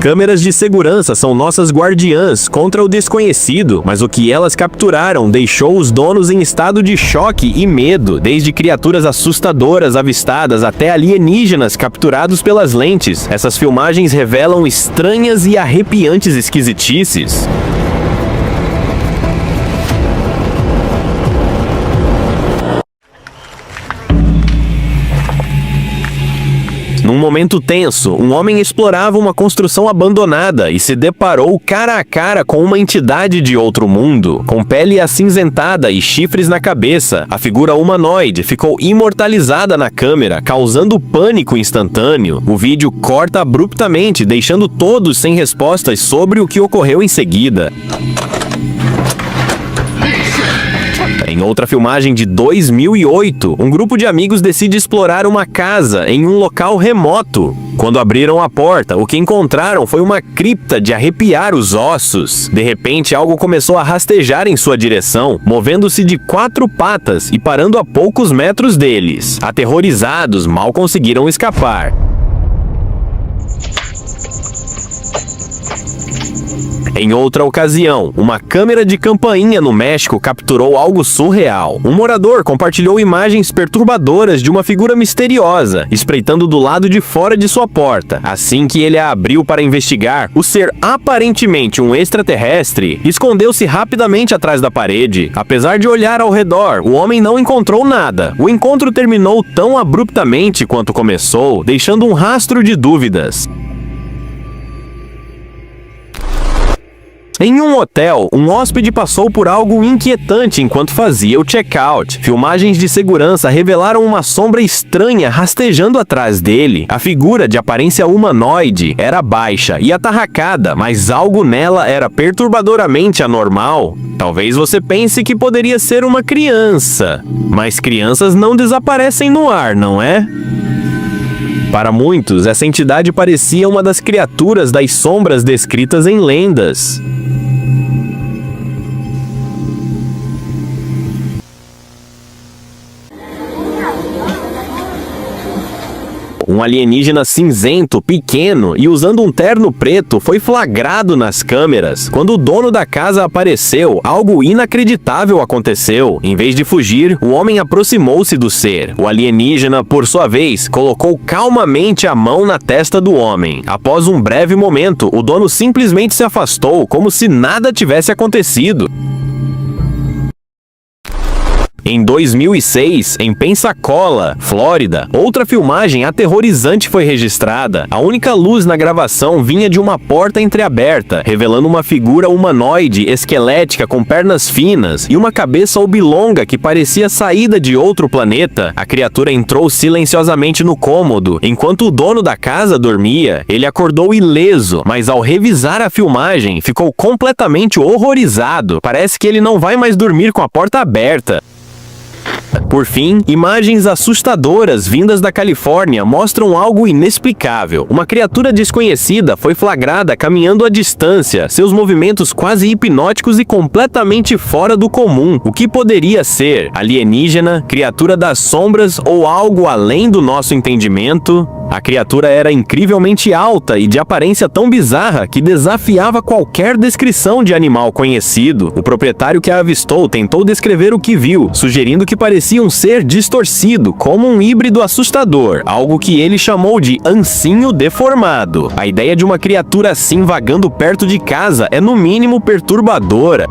Câmeras de segurança são nossas guardiãs contra o desconhecido, mas o que elas capturaram deixou os donos em estado de choque e medo, desde criaturas assustadoras avistadas até alienígenas capturados pelas lentes. Essas filmagens revelam estranhas e arrepiantes esquisitices. Num momento tenso, um homem explorava uma construção abandonada e se deparou cara a cara com uma entidade de outro mundo. Com pele acinzentada e chifres na cabeça, a figura humanoide ficou imortalizada na câmera, causando pânico instantâneo. O vídeo corta abruptamente, deixando todos sem respostas sobre o que ocorreu em seguida. Em outra filmagem de 2008, um grupo de amigos decide explorar uma casa em um local remoto. Quando abriram a porta, o que encontraram foi uma cripta de arrepiar os ossos. De repente, algo começou a rastejar em sua direção, movendo-se de 4 patas e parando a poucos metros deles. Aterrorizados, mal conseguiram escapar. Em outra ocasião, uma câmera de campainha no México capturou algo surreal. Um morador compartilhou imagens perturbadoras de uma figura misteriosa, espreitando do lado de fora de sua porta. Assim que ele a abriu para investigar, o ser, aparentemente um extraterrestre, escondeu-se rapidamente atrás da parede. Apesar de olhar ao redor, o homem não encontrou nada. O encontro terminou tão abruptamente quanto começou, deixando um rastro de dúvidas. Em um hotel, um hóspede passou por algo inquietante enquanto fazia o check-out. Filmagens de segurança revelaram uma sombra estranha rastejando atrás dele. A figura, de aparência humanoide, era baixa e atarracada, mas algo nela era perturbadoramente anormal. Talvez você pense que poderia ser uma criança, mas crianças não desaparecem no ar, não é? Para muitos, essa entidade parecia uma das criaturas das sombras descritas em lendas. Um alienígena cinzento, pequeno e usando um terno preto foi flagrado nas câmeras. Quando o dono da casa apareceu, algo inacreditável aconteceu. Em vez de fugir, o homem aproximou-se do ser. O alienígena, por sua vez, colocou calmamente a mão na testa do homem. Após um breve momento, o dono simplesmente se afastou, como se nada tivesse acontecido. Em 2006, em Pensacola, Flórida, outra filmagem aterrorizante foi registrada. A única luz na gravação vinha de uma porta entreaberta, revelando uma figura humanoide esquelética com pernas finas e uma cabeça oblonga que parecia saída de outro planeta. A criatura entrou silenciosamente no cômodo. Enquanto o dono da casa dormia, ele acordou ileso, mas ao revisar a filmagem, ficou completamente horrorizado. Parece que ele não vai mais dormir com a porta aberta. Por fim, imagens assustadoras vindas da Califórnia mostram algo inexplicável. Uma criatura desconhecida foi flagrada caminhando à distância, seus movimentos quase hipnóticos e completamente fora do comum. O que poderia ser? Alienígena, criatura das sombras ou algo além do nosso entendimento? A criatura era incrivelmente alta e de aparência tão bizarra que desafiava qualquer descrição de animal conhecido. O proprietário que a avistou tentou descrever o que viu, sugerindo que parecia um ser distorcido, como um híbrido assustador, algo que ele chamou de ancinho deformado. A ideia de uma criatura assim vagando perto de casa é no mínimo perturbadora.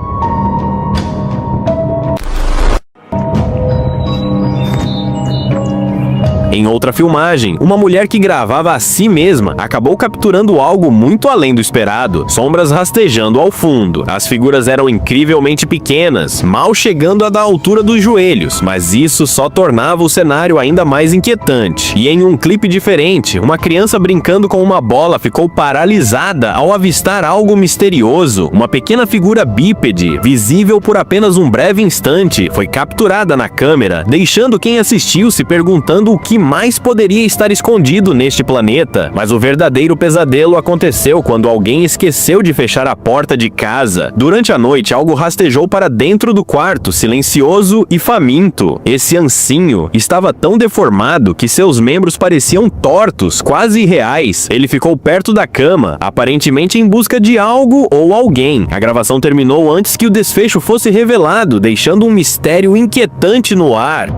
Em outra filmagem, uma mulher que gravava a si mesma acabou capturando algo muito além do esperado, sombras rastejando ao fundo. As figuras eram incrivelmente pequenas, mal chegando a da altura dos joelhos, mas isso só tornava o cenário ainda mais inquietante. E em um clipe diferente, uma criança brincando com uma bola ficou paralisada ao avistar algo misterioso. Uma pequena figura bípede, visível por apenas um breve instante, foi capturada na câmera, deixando quem assistiu se perguntando o que mais poderia estar escondido neste planeta? Mas o verdadeiro pesadelo aconteceu quando alguém esqueceu de fechar a porta de casa. Durante a noite, algo rastejou para dentro do quarto, silencioso e faminto. Esse ancinho estava tão deformado que seus membros pareciam tortos, quase irreais. Ele ficou perto da cama, aparentemente em busca de algo ou alguém. A gravação terminou antes que o desfecho fosse revelado, deixando um mistério inquietante no ar.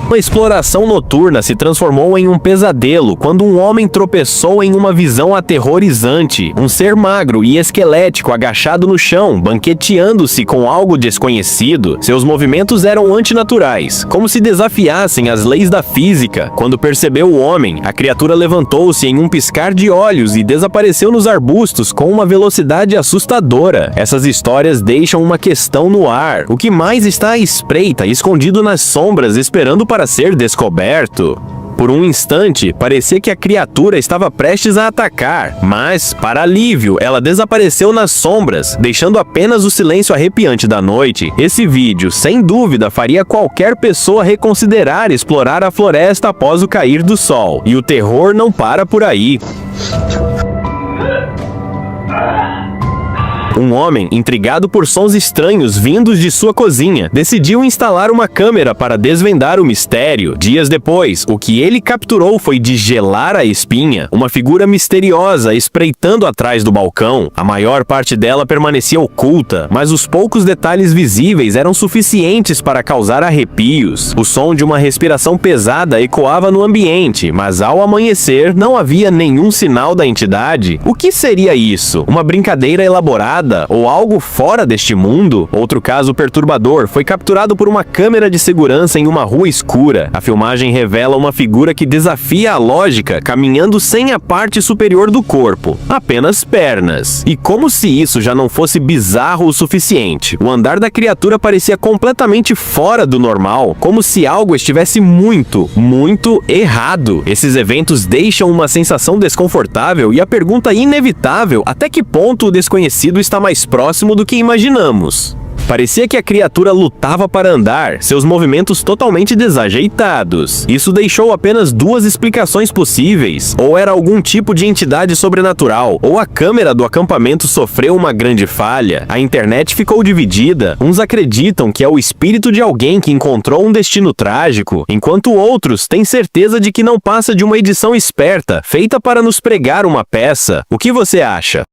Uma exploração noturna se transformou em um pesadelo quando um homem tropeçou em uma visão aterrorizante. Um ser magro e esquelético agachado no chão, banqueteando-se com algo desconhecido. Seus movimentos eram antinaturais, como se desafiassem as leis da física. Quando percebeu o homem, a criatura levantou-se em um piscar de olhos e desapareceu nos arbustos com uma velocidade assustadora. Essas histórias deixam uma questão no ar. O que mais está à espreita, escondido nas sombras, esperando para ser descoberto? Por um instante, parecia que a criatura estava prestes a atacar, mas, para alívio, ela desapareceu nas sombras, deixando apenas o silêncio arrepiante da noite. Esse vídeo, sem dúvida, faria qualquer pessoa reconsiderar explorar a floresta após o cair do sol. E o terror não para por aí. Um homem, intrigado por sons estranhos vindos de sua cozinha, decidiu instalar uma câmera para desvendar o mistério. Dias depois, o que ele capturou foi de gelar a espinha, uma figura misteriosa espreitando atrás do balcão. A maior parte dela permanecia oculta, mas os poucos detalhes visíveis eram suficientes para causar arrepios. O som de uma respiração pesada ecoava no ambiente, mas ao amanhecer não havia nenhum sinal da entidade. O que seria isso? Uma brincadeira elaborada? Ou algo fora deste mundo? Outro caso perturbador foi capturado por uma câmera de segurança em uma rua escura. A filmagem revela uma figura que desafia a lógica, caminhando sem a parte superior do corpo, apenas pernas. E como se isso já não fosse bizarro o suficiente, o andar da criatura parecia completamente fora do normal, como se algo estivesse muito errado. Esses eventos deixam uma sensação desconfortável e a pergunta inevitável: até que ponto o desconhecido está mais próximo do que imaginamos? Parecia que a criatura lutava para andar, seus movimentos totalmente desajeitados. Isso deixou apenas duas explicações possíveis: ou era algum tipo de entidade sobrenatural, ou a câmera do acampamento sofreu uma grande falha. A internet ficou dividida. Uns acreditam que é o espírito de alguém que encontrou um destino trágico, enquanto outros têm certeza de que não passa de uma edição esperta, feita para nos pregar uma peça. O que você acha?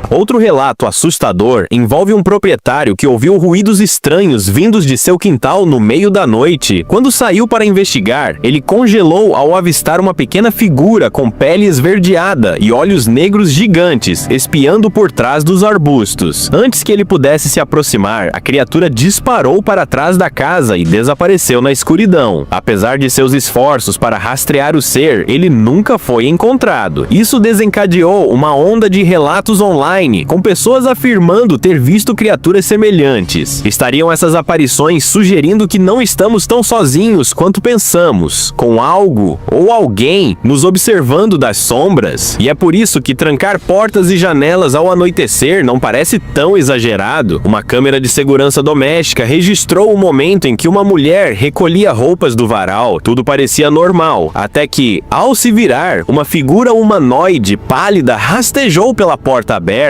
Outro relato assustador envolve um proprietário que ouviu ruídos estranhos vindos de seu quintal no meio da noite. Quando saiu para investigar, ele congelou ao avistar uma pequena figura com pele esverdeada e olhos negros gigantes, espiando por trás dos arbustos. Antes que ele pudesse se aproximar, a criatura disparou para trás da casa e desapareceu na escuridão. Apesar de seus esforços para rastrear o ser, ele nunca foi encontrado. Isso desencadeou uma onda de relatos online, com pessoas afirmando ter visto criaturas semelhantes. Estariam essas aparições sugerindo que não estamos tão sozinhos quanto pensamos, com algo ou alguém nos observando das sombras? E é por isso que trancar portas e janelas ao anoitecer não parece tão exagerado. Uma câmera de segurança doméstica registrou o momento em que uma mulher recolhia roupas do varal. Tudo parecia normal, até que, ao se virar, uma figura humanoide pálida rastejou pela porta aberta.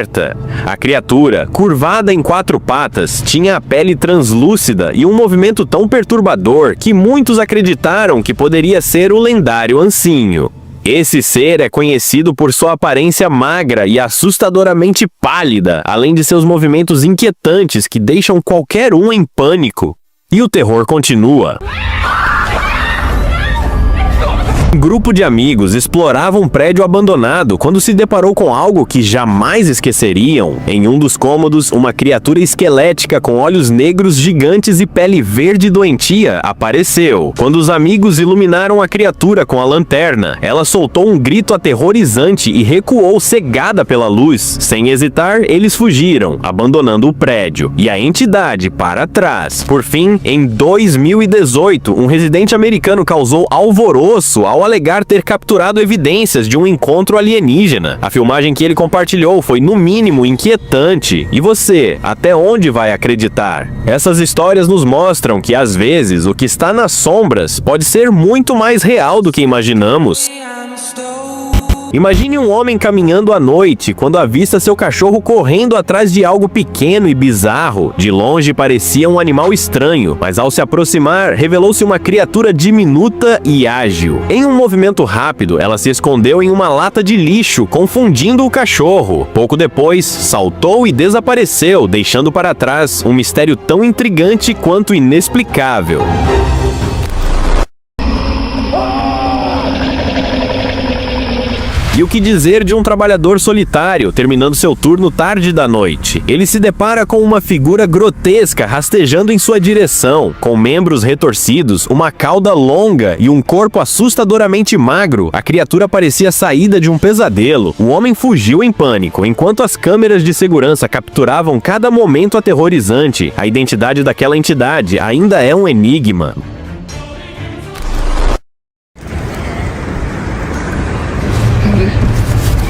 A criatura, curvada em 4 patas, tinha a pele translúcida e um movimento tão perturbador que muitos acreditaram que poderia ser o lendário ancinho. Esse ser é conhecido por sua aparência magra e assustadoramente pálida, além de seus movimentos inquietantes que deixam qualquer um em pânico. E o terror continua. Um grupo de amigos explorava um prédio abandonado quando se deparou com algo que jamais esqueceriam. Em um dos cômodos, uma criatura esquelética com olhos negros gigantes e pele verde doentia apareceu. Quando os amigos iluminaram a criatura com a lanterna, ela soltou um grito aterrorizante e recuou cegada pela luz. Sem hesitar, eles fugiram, abandonando o prédio e a entidade para trás. Por fim, em 2018, um residente americano causou alvoroço ao alegar ter capturado evidências de um encontro alienígena. A filmagem que ele compartilhou foi, no mínimo, inquietante. E você, até onde vai acreditar? Essas histórias nos mostram que, às vezes, o que está nas sombras pode ser muito mais real do que imaginamos. Imagine um homem caminhando à noite quando avista seu cachorro correndo atrás de algo pequeno e bizarro. De longe parecia um animal estranho, mas ao se aproximar, revelou-se uma criatura diminuta e ágil. Em um movimento rápido, ela se escondeu em uma lata de lixo, confundindo o cachorro. Pouco depois, saltou e desapareceu, deixando para trás um mistério tão intrigante quanto inexplicável. E o que dizer de um trabalhador solitário, terminando seu turno tarde da noite? Ele se depara com uma figura grotesca rastejando em sua direção, com membros retorcidos, uma cauda longa e um corpo assustadoramente magro. A criatura parecia saída de um pesadelo. O homem fugiu em pânico, enquanto as câmeras de segurança capturavam cada momento aterrorizante. A identidade daquela entidade ainda é um enigma.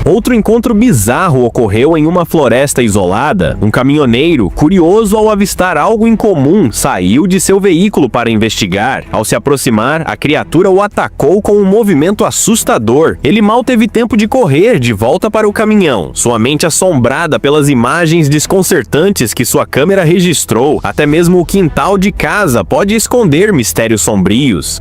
Outro encontro bizarro ocorreu em uma floresta isolada. Um caminhoneiro, curioso ao avistar algo incomum, saiu de seu veículo para investigar. Ao se aproximar, a criatura o atacou com um movimento assustador. Ele mal teve tempo de correr de volta para o caminhão, sua mente assombrada pelas imagens desconcertantes que sua câmera registrou. Até mesmo o quintal de casa pode esconder mistérios sombrios.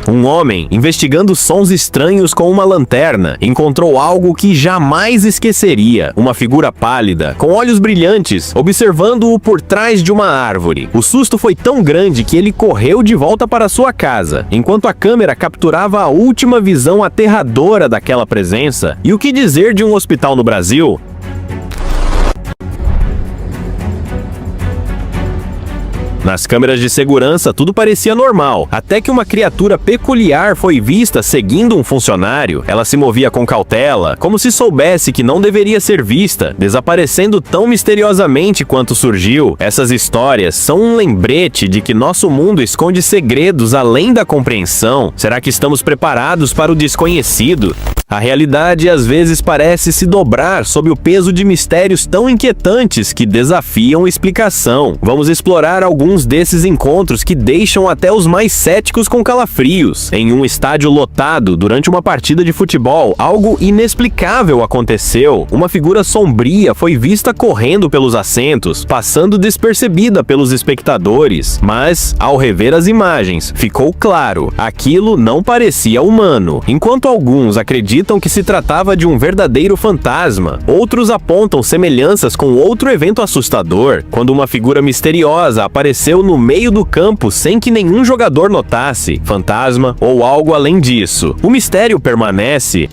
Um homem, investigando sons estranhos com uma lanterna, encontrou algo que jamais esqueceria. Uma figura pálida, com olhos brilhantes, observando-o por trás de uma árvore. O susto foi tão grande que ele correu de volta para sua casa, enquanto a câmera capturava a última visão aterradora daquela presença. E o que dizer de um hospital no Brasil? Nas câmeras de segurança, tudo parecia normal, até que uma criatura peculiar foi vista seguindo um funcionário. Ela se movia com cautela, como se soubesse que não deveria ser vista, desaparecendo tão misteriosamente quanto surgiu. Essas histórias são um lembrete de que nosso mundo esconde segredos além da compreensão. Será que estamos preparados para o desconhecido? A realidade às vezes parece se dobrar sob o peso de mistérios tão inquietantes que desafiam explicação. Vamos explorar alguns desses encontros que deixam até os mais céticos com calafrios. Em um estádio lotado, durante uma partida de futebol, algo inexplicável aconteceu. Uma figura sombria foi vista correndo pelos assentos, passando despercebida pelos espectadores. Mas, ao rever as imagens, ficou claro, aquilo não parecia humano. Enquanto alguns acreditam que se tratava de um verdadeiro fantasma, outros apontam semelhanças com outro evento assustador, quando uma figura misteriosa apareceu no meio do campo sem que nenhum jogador notasse, fantasma ou algo além disso. O mistério permanece.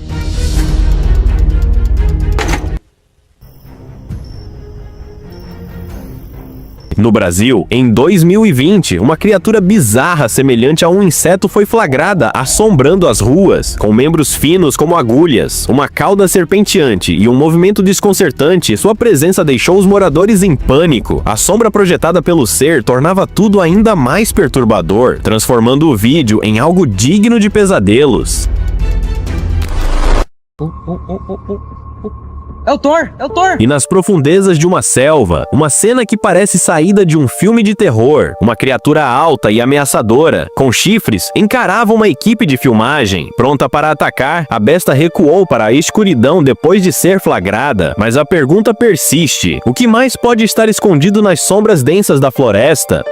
No Brasil, em 2020, uma criatura bizarra semelhante a um inseto foi flagrada assombrando as ruas, com membros finos como agulhas, uma cauda serpenteante e um movimento desconcertante. Sua presença deixou os moradores em pânico. A sombra projetada pelo ser tornava tudo ainda mais perturbador, transformando o vídeo em algo digno de pesadelos. É o Thor! É o Thor! E nas profundezas de uma selva, uma cena que parece saída de um filme de terror, uma criatura alta e ameaçadora, com chifres, encarava uma equipe de filmagem. Pronta para atacar, a besta recuou para a escuridão depois de ser flagrada. Mas a pergunta persiste: o que mais pode estar escondido nas sombras densas da floresta?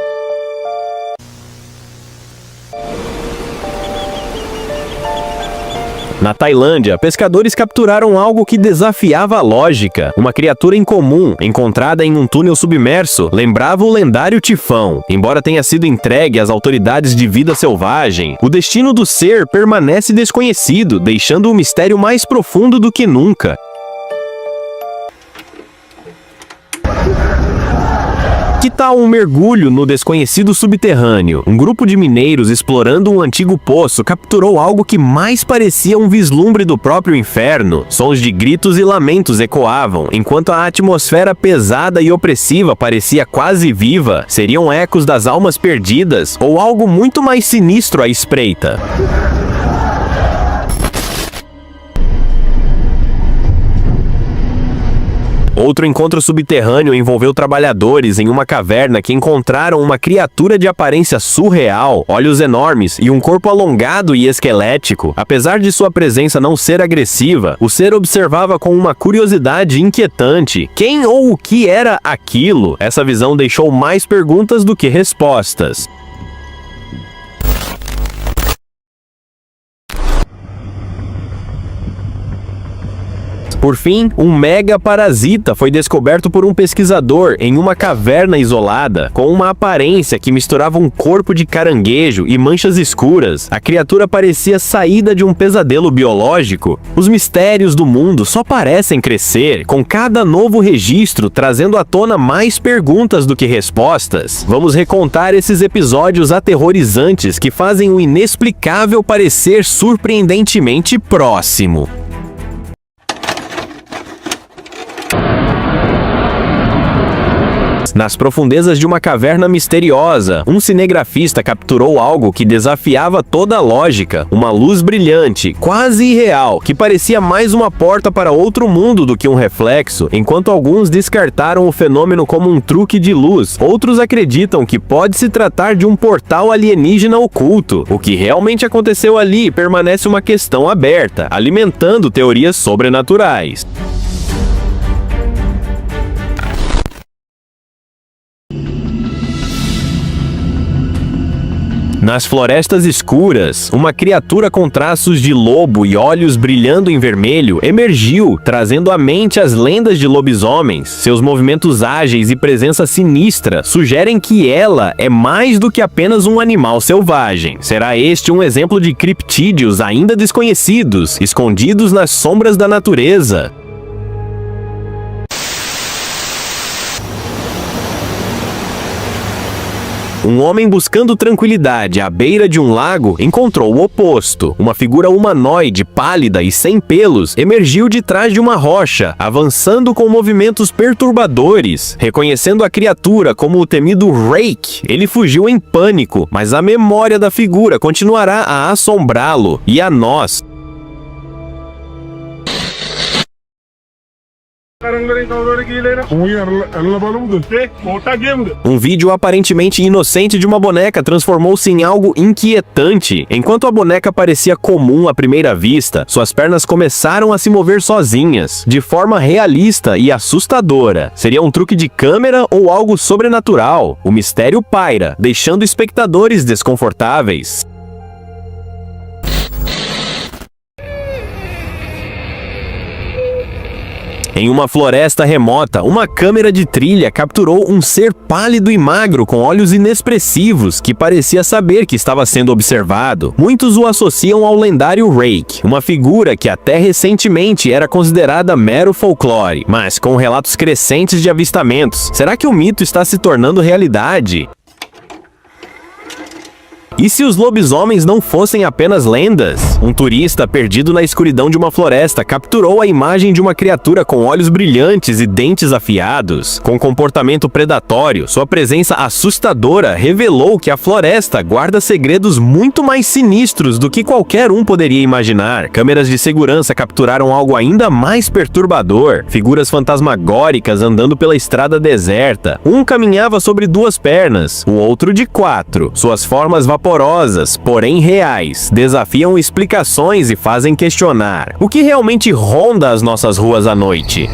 Na Tailândia, pescadores capturaram algo que desafiava a lógica. Uma criatura incomum, encontrada em um túnel submerso, lembrava o lendário tifão. Embora tenha sido entregue às autoridades de vida selvagem, o destino do ser permanece desconhecido, deixando o mistério mais profundo do que nunca. Que tal um mergulho no desconhecido subterrâneo? Um grupo de mineiros explorando um antigo poço capturou algo que mais parecia um vislumbre do próprio inferno. Sons de gritos e lamentos ecoavam, enquanto a atmosfera pesada e opressiva parecia quase viva. Seriam ecos das almas perdidas ou algo muito mais sinistro à espreita? Outro encontro subterrâneo envolveu trabalhadores em uma caverna que encontraram uma criatura de aparência surreal, olhos enormes e um corpo alongado e esquelético. Apesar de sua presença não ser agressiva, o ser observava com uma curiosidade inquietante. Quem ou o que era aquilo? Essa visão deixou mais perguntas do que respostas. Por fim, um mega parasita foi descoberto por um pesquisador em uma caverna isolada, com uma aparência que misturava um corpo de caranguejo e manchas escuras. A criatura parecia saída de um pesadelo biológico. Os mistérios do mundo só parecem crescer, com cada novo registro trazendo à tona mais perguntas do que respostas. Vamos recontar esses episódios aterrorizantes que fazem o inexplicável parecer surpreendentemente próximo. Nas profundezas de uma caverna misteriosa, um cinegrafista capturou algo que desafiava toda a lógica. Uma luz brilhante, quase irreal, que parecia mais uma porta para outro mundo do que um reflexo. Enquanto alguns descartaram o fenômeno como um truque de luz, outros acreditam que pode se tratar de um portal alienígena oculto. O que realmente aconteceu ali permanece uma questão aberta, alimentando teorias sobrenaturais. Nas florestas escuras, uma criatura com traços de lobo e olhos brilhando em vermelho emergiu, trazendo à mente as lendas de lobisomens. Seus movimentos ágeis e presença sinistra sugerem que ela é mais do que apenas um animal selvagem. Será este um exemplo de criptídeos ainda desconhecidos, escondidos nas sombras da natureza? Um homem buscando tranquilidade à beira de um lago encontrou o oposto. Uma figura humanoide, pálida e sem pelos, emergiu de trás de uma rocha, avançando com movimentos perturbadores. Reconhecendo a criatura como o temido Rake, ele fugiu em pânico, mas a memória da figura continuará a assombrá-lo e a nós. Um vídeo aparentemente inocente de uma boneca transformou-se em algo inquietante. Enquanto a boneca parecia comum à primeira vista, suas pernas começaram a se mover sozinhas, de forma realista e assustadora. Seria um truque de câmera ou algo sobrenatural? O mistério paira, deixando espectadores desconfortáveis. Em uma floresta remota, uma câmera de trilha capturou um ser pálido e magro com olhos inexpressivos que parecia saber que estava sendo observado. Muitos o associam ao lendário Rake, uma figura que até recentemente era considerada mero folclore, mas com relatos crescentes de avistamentos. Será que o mito está se tornando realidade? E se os lobisomens não fossem apenas lendas? Um turista perdido na escuridão de uma floresta capturou a imagem de uma criatura com olhos brilhantes e dentes afiados. Com comportamento predatório, sua presença assustadora revelou que a floresta guarda segredos muito mais sinistros do que qualquer um poderia imaginar. Câmeras de segurança capturaram algo ainda mais perturbador. Figuras fantasmagóricas andando pela estrada deserta. Um caminhava sobre duas pernas, o outro de quatro. Suas formas vaporosas, porém reais, desafiam explicações e fazem questionar: o que realmente ronda as nossas ruas à noite?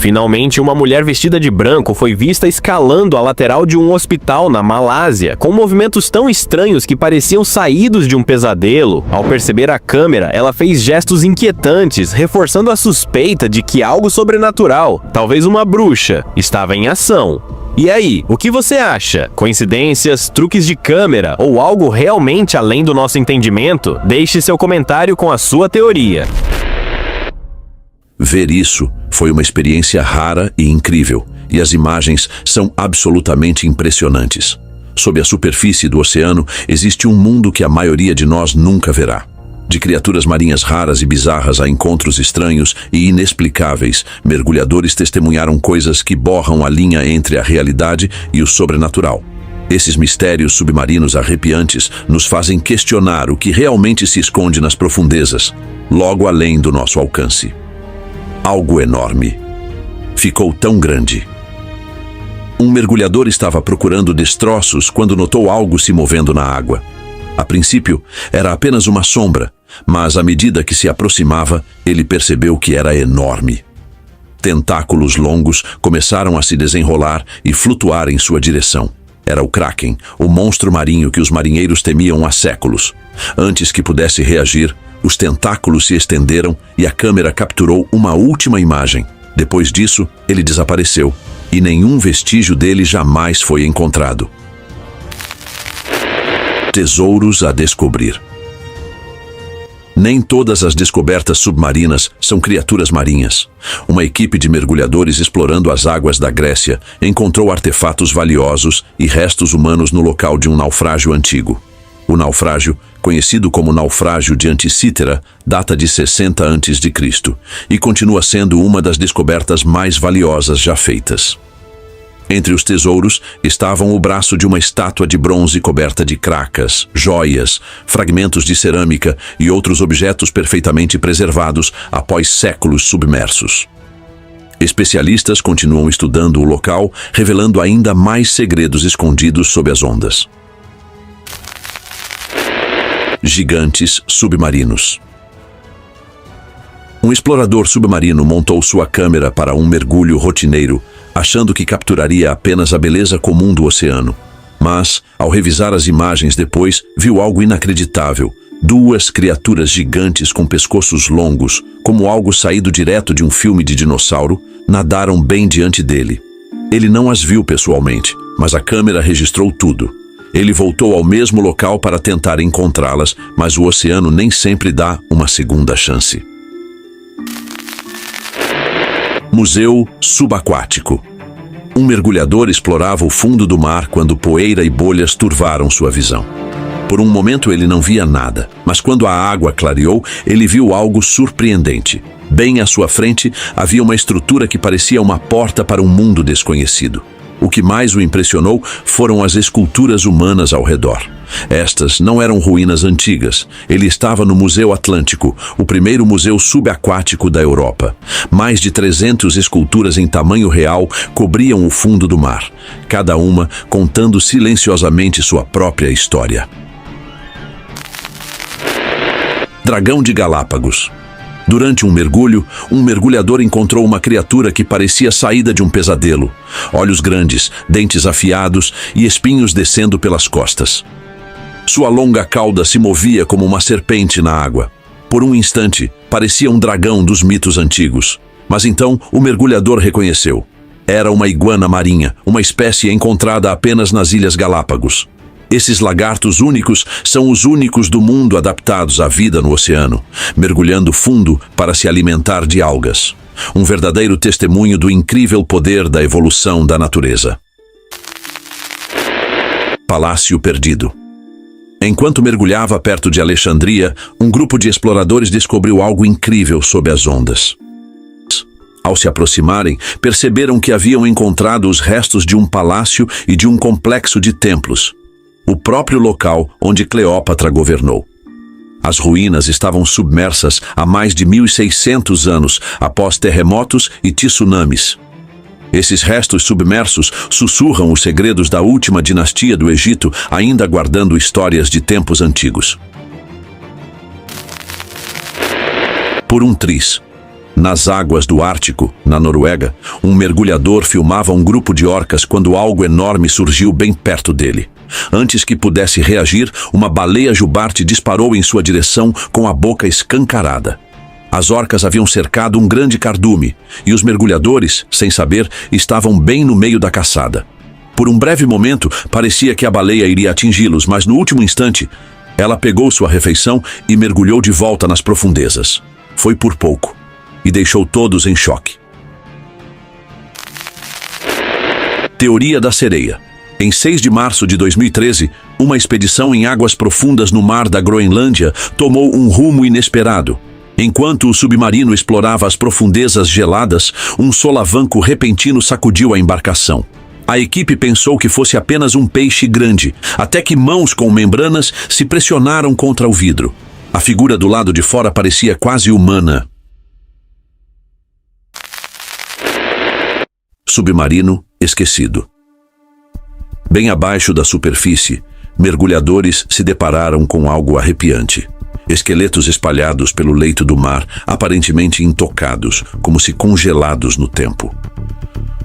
Finalmente, uma mulher vestida de branco foi vista escalando a lateral de um hospital na Malásia, com movimentos tão estranhos que pareciam saídos de um pesadelo. Ao perceber a câmera, ela fez gestos inquietantes, reforçando a suspeita de que algo sobrenatural, talvez uma bruxa, estava em ação. E aí, o que você acha? Coincidências, truques de câmera ou algo realmente além do nosso entendimento? Deixe seu comentário com a sua teoria. Ver isso foi uma experiência rara e incrível, e as imagens são absolutamente impressionantes. Sob a superfície do oceano existe um mundo que a maioria de nós nunca verá. De criaturas marinhas raras e bizarras a encontros estranhos e inexplicáveis, mergulhadores testemunharam coisas que borram a linha entre a realidade e o sobrenatural. Esses mistérios submarinos arrepiantes nos fazem questionar o que realmente se esconde nas profundezas, logo além do nosso alcance. Algo enorme. Ficou tão grande. Um mergulhador estava procurando destroços quando notou algo se movendo na água. A princípio, era apenas uma sombra, mas à medida que se aproximava, ele percebeu que era enorme. Tentáculos longos começaram a se desenrolar e flutuar em sua direção. Era o Kraken, o monstro marinho que os marinheiros temiam há séculos. Antes que pudesse reagir, os tentáculos se estenderam e a câmera capturou uma última imagem. Depois disso, ele desapareceu, e nenhum vestígio dele jamais foi encontrado. Tesouros a descobrir. Nem todas as descobertas submarinas são criaturas marinhas. Uma equipe de mergulhadores explorando as águas da Grécia encontrou artefatos valiosos e restos humanos no local de um naufrágio antigo. O naufrágio, conhecido como naufrágio de Anticítera, data de 60 a.C. e continua sendo uma das descobertas mais valiosas já feitas. Entre os tesouros estavam o braço de uma estátua de bronze coberta de cracas, joias, fragmentos de cerâmica e outros objetos perfeitamente preservados após séculos submersos. Especialistas continuam estudando o local, revelando ainda mais segredos escondidos sob as ondas. Gigantes submarinos. Um explorador submarino montou sua câmera para um mergulho rotineiro, achando que capturaria apenas a beleza comum do oceano. Mas, ao revisar as imagens depois, viu algo inacreditável. Duas criaturas gigantes com pescoços longos, como algo saído direto de um filme de dinossauro, nadaram bem diante dele. Ele não as viu pessoalmente, mas a câmera registrou tudo. Ele voltou ao mesmo local para tentar encontrá-las, mas o oceano nem sempre dá uma segunda chance. Museu subaquático. Um mergulhador explorava o fundo do mar quando poeira e bolhas turvaram sua visão. Por um momento ele não via nada, mas quando a água clareou, ele viu algo surpreendente. Bem à sua frente havia uma estrutura que parecia uma porta para um mundo desconhecido. O que mais o impressionou foram as esculturas humanas ao redor. Estas não eram ruínas antigas. Ele estava no Museu Atlântico, o primeiro museu subaquático da Europa. Mais de 300 esculturas em tamanho real cobriam o fundo do mar, cada uma contando silenciosamente sua própria história. Dragão de Galápagos. Durante um mergulho, um mergulhador encontrou uma criatura que parecia saída de um pesadelo. Olhos grandes, dentes afiados e espinhos descendo pelas costas. Sua longa cauda se movia como uma serpente na água. Por um instante, parecia um dragão dos mitos antigos. Mas então, o mergulhador reconheceu. Era uma iguana marinha, uma espécie encontrada apenas nas Ilhas Galápagos. Esses lagartos únicos são os únicos do mundo adaptados à vida no oceano, mergulhando fundo para se alimentar de algas. Um verdadeiro testemunho do incrível poder da evolução da natureza. Palácio Perdido. Enquanto mergulhava perto de Alexandria, um grupo de exploradores descobriu algo incrível sob as ondas. Ao se aproximarem, perceberam que haviam encontrado os restos de um palácio e de um complexo de templos. O próprio local onde Cleópatra governou. As ruínas estavam submersas há mais de 1.600 anos, após terremotos e tsunamis. Esses restos submersos sussurram os segredos da última dinastia do Egito, ainda guardando histórias de tempos antigos. Por um triz. Nas águas do Ártico, na Noruega, um mergulhador filmava um grupo de orcas quando algo enorme surgiu bem perto dele. Antes que pudesse reagir, uma baleia jubarte disparou em sua direção com a boca escancarada. As orcas haviam cercado um grande cardume, e os mergulhadores, sem saber, estavam bem no meio da caçada. Por um breve momento, parecia que a baleia iria atingi-los, mas no último instante, ela pegou sua refeição e mergulhou de volta nas profundezas. Foi por pouco. e deixou todos em choque. Teoria da sereia. Em 6 de março de 2013, uma expedição em águas profundas no mar da Groenlândia tomou um rumo inesperado. Enquanto o submarino explorava as profundezas geladas, um solavanco repentino sacudiu a embarcação. A equipe pensou que fosse apenas um peixe grande, até que mãos com membranas se pressionaram contra o vidro. A figura do lado de fora parecia quase humana. Submarino esquecido. Bem abaixo da superfície, mergulhadores se depararam com algo arrepiante. Esqueletos espalhados pelo leito do mar, aparentemente intocados, como se congelados no tempo.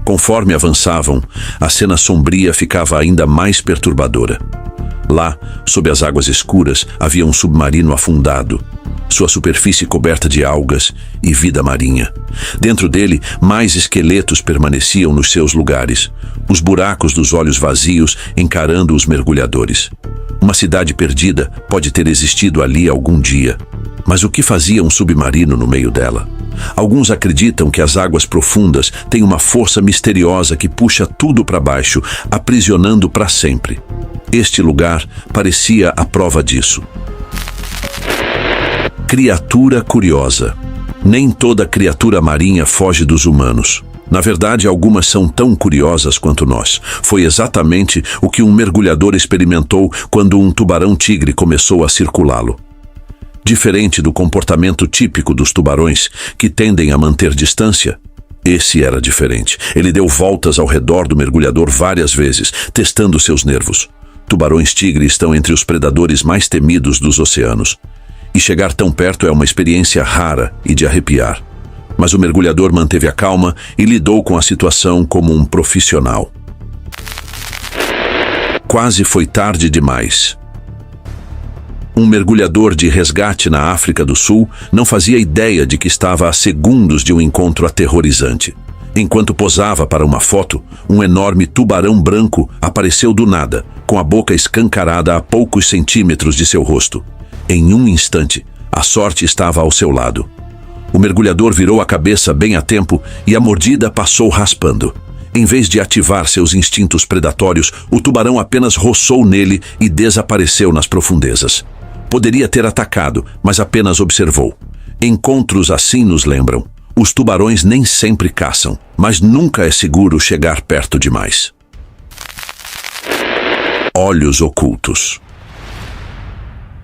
Conforme avançavam, a cena sombria ficava ainda mais perturbadora. Lá, sob as águas escuras, havia um submarino afundado, sua superfície coberta de algas e vida marinha. Dentro dele, mais esqueletos permaneciam nos seus lugares, os buracos dos olhos vazios encarando os mergulhadores. Uma cidade perdida pode ter existido ali algum dia, mas o que fazia um submarino no meio dela? Alguns acreditam que as águas profundas têm uma força misteriosa que puxa tudo para baixo, aprisionando para sempre. Este lugar parecia a prova disso. Criatura curiosa. Nem toda criatura marinha foge dos humanos. Na verdade, algumas são tão curiosas quanto nós. Foi exatamente o que um mergulhador experimentou quando um tubarão-tigre começou a circulá-lo. Diferente do comportamento típico dos tubarões, que tendem a manter distância, esse era diferente. Ele deu voltas ao redor do mergulhador várias vezes, testando seus nervos. Tubarões-tigre estão entre os predadores mais temidos dos oceanos. E chegar tão perto é uma experiência rara e de arrepiar. Mas o mergulhador manteve a calma e lidou com a situação como um profissional. Quase foi tarde demais. Um mergulhador de resgate na África do Sul não fazia ideia de que estava a segundos de um encontro aterrorizante. Enquanto posava para uma foto, um enorme tubarão branco apareceu do nada, com a boca escancarada a poucos centímetros de seu rosto. Em um instante, a sorte estava ao seu lado. O mergulhador virou a cabeça bem a tempo e a mordida passou raspando. Em vez de ativar seus instintos predatórios, o tubarão apenas roçou nele e desapareceu nas profundezas. Poderia ter atacado, mas apenas observou. Encontros assim nos lembram. Os tubarões nem sempre caçam, mas nunca é seguro chegar perto demais. Olhos ocultos.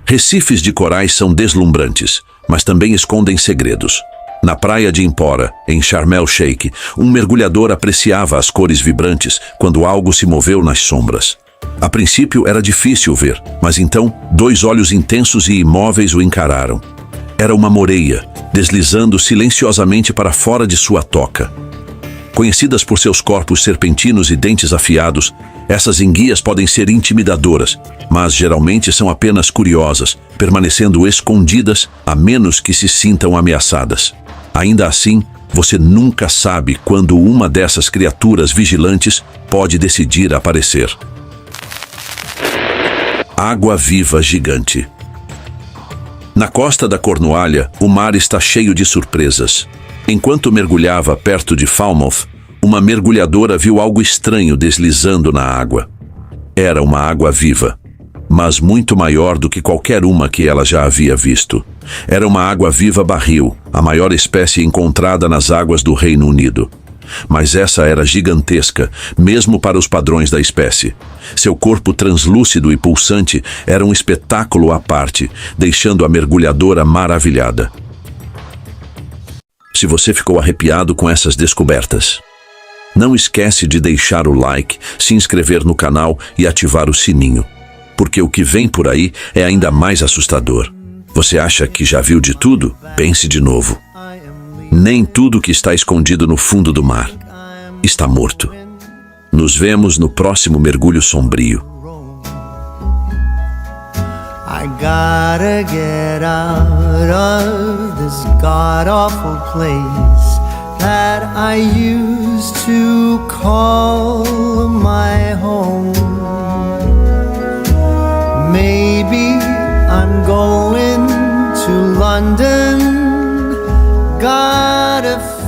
Recifes de corais são deslumbrantes, mas também escondem segredos. Na praia de Impora, em Sharm el-Sheikh, um mergulhador apreciava as cores vibrantes quando algo se moveu nas sombras. A princípio era difícil ver, mas então 2 olhos intensos e imóveis o encararam. Era uma moreia, deslizando silenciosamente para fora de sua toca. Conhecidas por seus corpos serpentinos e dentes afiados, essas enguias podem ser intimidadoras, mas geralmente são apenas curiosas, permanecendo escondidas a menos que se sintam ameaçadas. Ainda assim, você nunca sabe quando uma dessas criaturas vigilantes pode decidir aparecer. Água-viva gigante. Na costa da Cornualha, o mar está cheio de surpresas. Enquanto mergulhava perto de Falmouth, uma mergulhadora viu algo estranho deslizando na água. Era uma água-viva, mas muito maior do que qualquer uma que ela já havia visto. Era uma água-viva barril, a maior espécie encontrada nas águas do Reino Unido. Mas essa era gigantesca, mesmo para os padrões da espécie. Seu corpo translúcido e pulsante era um espetáculo à parte, deixando a mergulhadora maravilhada. Se você ficou arrepiado com essas descobertas, não esquece de deixar o like, se inscrever no canal e ativar o sininho, porque o que vem por aí é ainda mais assustador. Você acha que já viu de tudo? Pense de novo. Nem tudo que está escondido no fundo do mar está morto. Nos vemos no próximo mergulho sombrio. I gotta get out of this god-awful place that I used to call my home. Maybe I'm going to London, gotta